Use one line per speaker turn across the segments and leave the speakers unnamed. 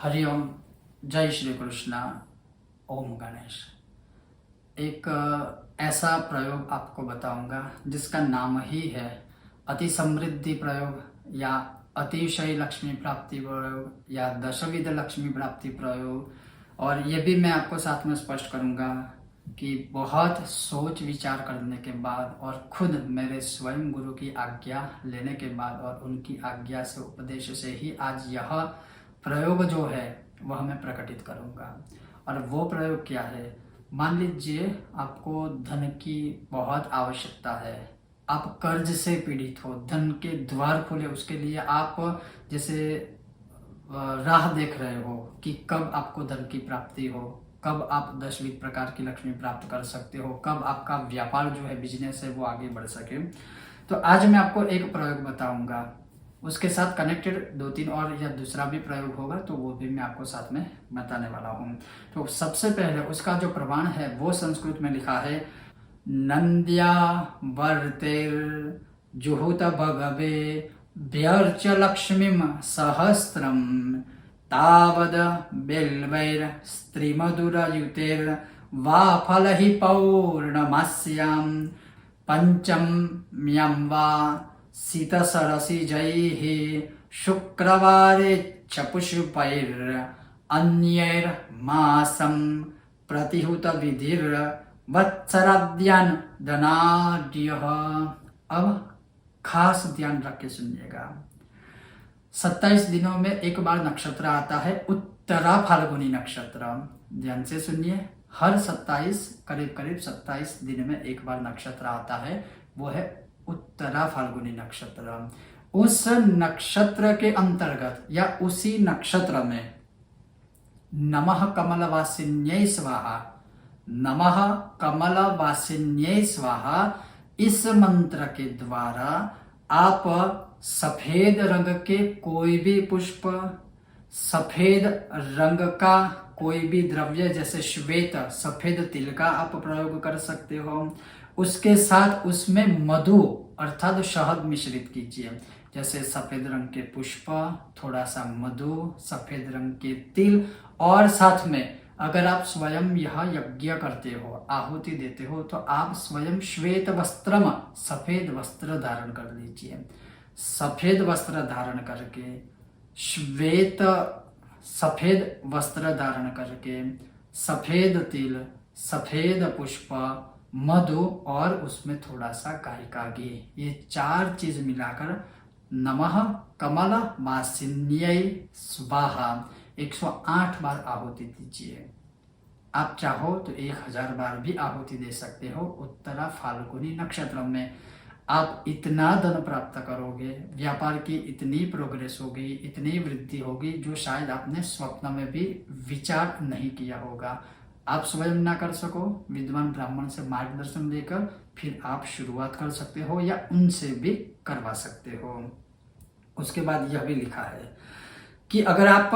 हरिओम। जय श्री कृष्णा। ओम गणेश। एक ऐसा प्रयोग आपको बताऊंगा जिसका नाम ही है अति समृद्धि प्रयोग या अतिशय लक्ष्मी प्राप्ति प्रयोग या दशविध लक्ष्मी प्राप्ति प्रयोग। और ये भी मैं आपको साथ में स्पष्ट करूंगा कि बहुत सोच विचार करने के बाद और खुद मेरे स्वयं गुरु की आज्ञा लेने के बाद और उनकी आज्ञा से उपदेश से ही आज यह प्रयोग जो है वह मैं प्रकटित करूंगा। और वो प्रयोग क्या है? मान लीजिए आपको धन की बहुत आवश्यकता है, आप कर्ज से पीड़ित हो, धन के द्वार खुले, उसके लिए आप जैसे राह देख रहे हो कि कब आपको धन की प्राप्ति हो, कब आप 10 प्रकार की लक्ष्मी प्राप्त कर सकते हो, कब आपका व्यापार जो है, बिजनेस है, वो आगे बढ़ सके। तो आज मैं आपको एक प्रयोग बताऊंगा, उसके साथ कनेक्टेड 2-3 और या दूसरा भी प्रयोग होगा तो वो भी मैं आपको साथ में बताने वाला हूँ। तो सबसे पहले उसका जो प्रमाण है वो संस्कृत में लिखा है, नंद्या वर्तेर जुहुत भगवे व्यर्च लक्ष्मीम सहस्त्रम तावद बिल्वैर स्त्रीमधुरयुतेर वा फल ही पौर्णमास्याम पंचम्यं वा शीतसरसि जैः शुक्रवारे च पुष्पैर् अन्यैर्मासं प्रतिहुत विधिर् वत्सराद्यान धनाढ्यः। अब खास ध्यान रख के सुनिएगा। 27 दिनों में एक बार नक्षत्र आता है, उत्तरा फाल्गुनी नक्षत्र। ध्यान से सुनिए, हर 27 करीब 27 दिन में एक बार नक्षत्र आता है, वो है उत्तरा फाल्गुनी नक्षत्र। उस नक्षत्र के अंतर्गत या उसी नक्षत्र में नमः कमलवासिन्यै स्वाहा, नमः कमलवासिन्यै स्वाहा, इस मंत्र के द्वारा आप सफेद रंग के कोई भी पुष्प, सफेद रंग का कोई भी द्रव्य जैसे श्वेत सफेद तिल का आप प्रयोग कर सकते हो। उसके साथ उसमें मधु अर्थात शहद मिश्रित कीजिए, जैसे सफेद रंग के पुष्प, थोड़ा सा मधु, सफेद रंग के तिल, और साथ में अगर आप स्वयं यह यज्ञ करते हो, आहुति देते हो, तो आप स्वयं श्वेत वस्त्रम, सफेद वस्त्र धारण कर लीजिए। सफेद वस्त्र धारण करके, श्वेत सफेद वस्त्र धारण करके, सफेद तिल, सफेद पुष्प, मधु और उसमें थोड़ा सा गाय का घी, ये 4 चीज मिलाकर नमः कमल वासिन्यै स्वाहा 108 बार आहुति दीजिए। आप चाहो तो 1000 बार भी आहुति दे सकते हो। उत्तरा फाल्गुनी नक्षत्र में आप इतना धन प्राप्त करोगे, व्यापार की इतनी प्रोग्रेस होगी, इतनी वृद्धि होगी जो शायद आपने स्वप्न में भी विचार नहीं किया होगा। आप स्वयं ना कर सको, विद्वान ब्राह्मण से मार्गदर्शन लेकर फिर आप शुरुआत कर सकते हो या उनसे भी करवा सकते हो। उसके बाद यह भी लिखा है कि अगर आप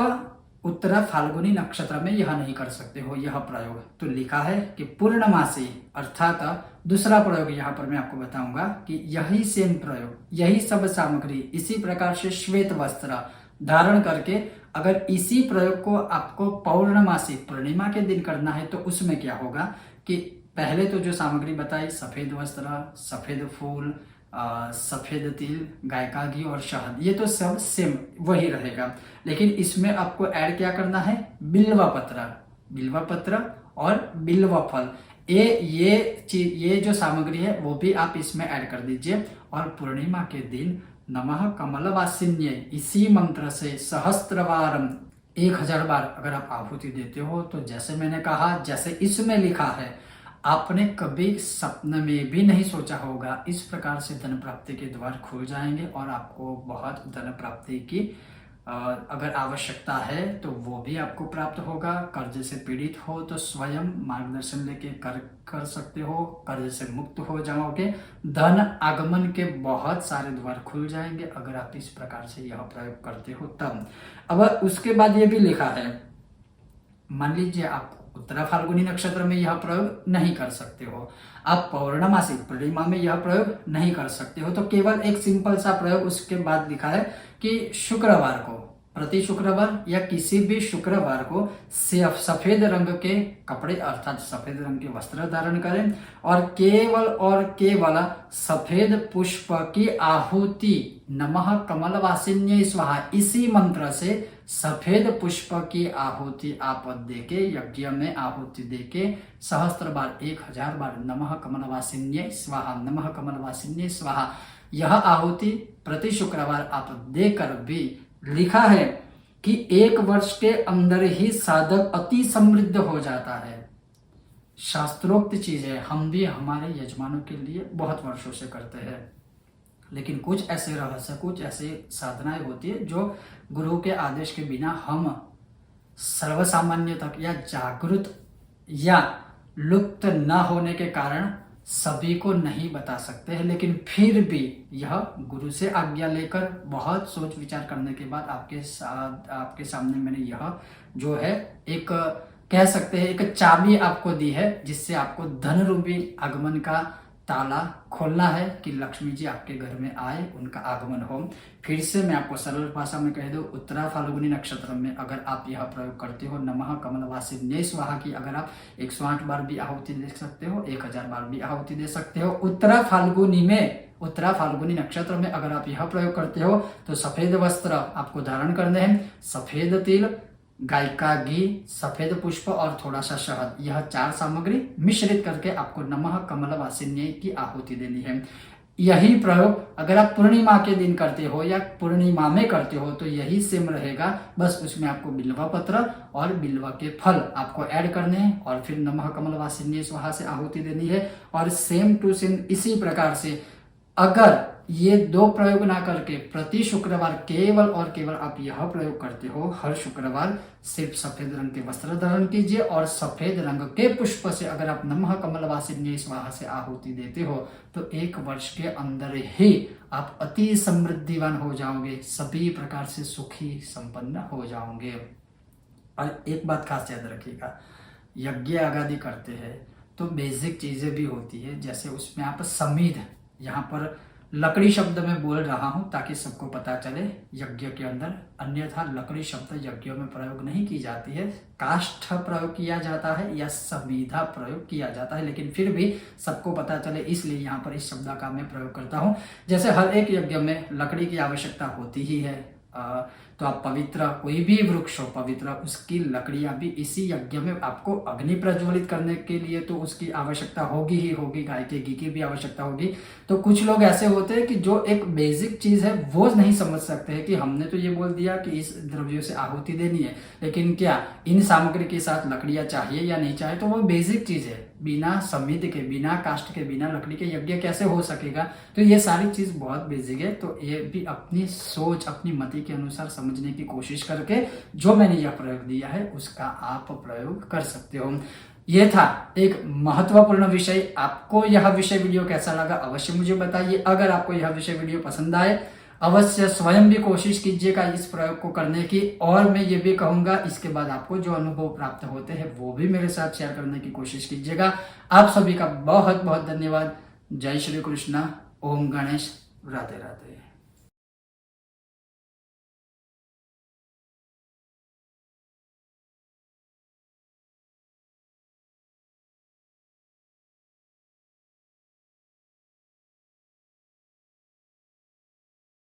उत्तरा फाल्गुनी नक्षत्र में यह नहीं कर सकते हो यह प्रयोग, तो लिखा है कि पूर्णमासी अर्थात दूसरा प्रयोग यहाँ पर मैं आपको बताऊंगा कि यही सेम प्रयोग, यही सब सामग्री इसी प्रकार से श्वेत वस्त्र धारण करके अगर इसी प्रयोग को आपको पौर्णमासी पूर्णिमा के दिन करना है तो उसमें क्या होगा कि पहले तो जो सामग्री बताई, सफेद वस्त्र, सफेद फूल, सफेद तिल, गाय का घी और शहद, ये तो सब सेम वही रहेगा। लेकिन इसमें आपको ऐड क्या करना है? बिल्वा पत्र और बिल्वा फल। ये जो सामग्री है वो भी आप इसमें ऐड कर दीजिए। और पूर्णिमा के दिन नमः कमलवासिन्यै इसी मंत्र से सहस्त्रवारम 1000 बार अगर आप आहुति देते हो तो जैसे मैंने कहा, जैसे इसमें लिखा है, आपने कभी सपने में भी नहीं सोचा होगा, इस प्रकार से धन प्राप्ति के द्वार खुल जाएंगे और आपको बहुत धन प्राप्ति की अगर आवश्यकता है तो वो भी आपको प्राप्त होगा। कर्ज से पीड़ित हो तो स्वयं मार्गदर्शन लेके कर सकते हो, कर्ज से मुक्त हो जाओगे, धन आगमन के बहुत सारे द्वार खुल जाएंगे अगर आप इस प्रकार से यह प्रयोग करते हो तब। अब उसके बाद ये भी लिखा है, मान लीजिए आप उत्तरा फाल्गुनी नक्षत्र में यह प्रयोग नहीं कर सकते हो, आप पौर्णमासी पूर्णिमा में यह प्रयोग नहीं कर सकते हो, तो केवल एक सिंपल सा प्रयोग उसके बाद लिखा है कि शुक्रवार को प्रति शुक्रवार या किसी भी शुक्रवार को सफेद रंग के कपड़े अर्थात सफेद रंग के वस्त्र धारण करें और केवल सफेद पुष्प की आहुति नमः कमल वासिन्य स्वाहा इसी मंत्र से सफेद पुष्प की आहुति आप देके यज्ञ में आहुति देके 1000 बार 1000 बार नमः कमल वासिन्य स्वाहा नमः कमल वासिन्य स्वाहा यह आहुति प्रति शुक्रवार आप देकर भी लिखा है कि 1 वर्ष के अंदर ही साधक अति समृद्ध हो जाता है। शास्त्रोक्त चीजें हम भी हमारे यजमानों के लिए बहुत वर्षों से करते हैं, लेकिन कुछ ऐसे रहस्य कुछ ऐसे साधनाएं होती है जो गुरु के आदेश के बिना हम सर्वसामान्य तक या जागृत या लुप्त न होने के कारण सभी को नहीं बता सकते हैं, लेकिन फिर भी यह गुरु से आज्ञा लेकर बहुत सोच विचार करने के बाद आपके सामने मैंने यह जो है एक कह सकते हैं एक चाबी आपको दी है, जिससे आपको धन रूपी आगमन का ताला खोलना है कि लक्ष्मी जी आपके घर में आए, उनका आगमन हो। फिर से मैं आपको सरल भाषा में कह दूं, उत्तरा फाल्गुनी नक्षत्र में अगर आप यह प्रयोग करते हो नमः कमल वासिन्य स्वाहा की अगर आप 108 बार भी आहुति दे सकते हो, 1000 बार भी आहुति दे सकते हो। उत्तरा फाल्गुनी नक्षत्र में अगर आप यह प्रयोग करते हो तो सफेद वस्त्र आपको धारण करने हैं, सफेद तिल, गाय का घी, सफेद पुष्प और थोड़ा सा शहद, यह 4 सामग्री मिश्रित करके आपको नमः कमल वासिन्य की आहुति देनी है। यही प्रयोग अगर आप पूर्णिमा के दिन करते हो या पूर्णिमा में करते हो तो यही सेम रहेगा, बस उसमें आपको बिल्वा पत्र और बिल्वा के फल आपको ऐड करने हैं और फिर नमः कमल वासिन्य स्वाहा से आहुति देनी है। और सेम टू सेम इसी प्रकार से अगर ये 2 प्रयोग ना करके प्रति शुक्रवार केवल और केवल आप यह प्रयोग करते हो, हर शुक्रवार सिर्फ सफेद रंग के वस्त्र धारण कीजिए और सफेद रंग के पुष्प से अगर आप नमः कमल वासिन्य स्वाहा से आहुति देते हो तो 1 वर्ष के अंदर ही आप अति समृद्धिवान हो जाओगे, सभी प्रकार से सुखी संपन्न हो जाओगे। और एक बात खास याद रखिएगा, यज्ञ आगादि करते हैं तो बेसिक चीजें भी होती है, जैसे उसमें आप समीध, यहाँ पर लकड़ी शब्द में बोल रहा हूं ताकि सबको पता चले यज्ञ के अंदर, अन्यथा लकड़ी शब्द यज्ञों में प्रयोग नहीं की जाती है, काष्ठ प्रयोग किया जाता है या समीधा प्रयोग किया जाता है, लेकिन फिर भी सबको पता चले इसलिए यहाँ पर इस शब्द का मैं प्रयोग करता हूँ। जैसे हर एक यज्ञ में लकड़ी की आवश्यकता होती ही है, तो आप पवित्र कोई भी वृक्ष हो पवित्र, उसकी लकड़ियां भी इसी यज्ञ में आपको अग्नि प्रज्वलित करने के लिए तो उसकी आवश्यकता होगी ही होगी, गाय के घी की भी आवश्यकता होगी। तो कुछ लोग ऐसे होते हैं कि जो एक बेसिक चीज है वो नहीं समझ सकते हैं कि हमने तो ये बोल दिया कि इस द्रव्यों से आहुति देनी है, लेकिन क्या इन सामग्री के साथ लकड़ियां चाहिए या नहीं चाहिए, तो वो बेसिक चीज है। बिना समिध के, बिना काष्ठ के, बिना लकड़ी के यज्ञ कैसे हो सकेगा, तो ये सारी चीज बहुत बेसिक है। तो ये भी अपनी सोच अपनी मति के अनुसार समझने की कोशिश करके जो मैंने यह प्रयोग दिया है उसका आप प्रयोग कर सकते हो। ये था एक महत्वपूर्ण विषय। आपको यह विषय वीडियो कैसा लगा अवश्य मुझे बताइए। अगर आपको यह विषय वीडियो पसंद आए अवश्य स्वयं भी कोशिश कीजिएगा इस प्रयोग को करने की, और मैं ये भी कहूंगा इसके बाद आपको जो अनुभव प्राप्त होते हैं वो भी मेरे साथ शेयर करने की कोशिश कीजिएगा। आप सभी का बहुत बहुत धन्यवाद। जय श्री कृष्णा, ओम गणेश, राधे राधे।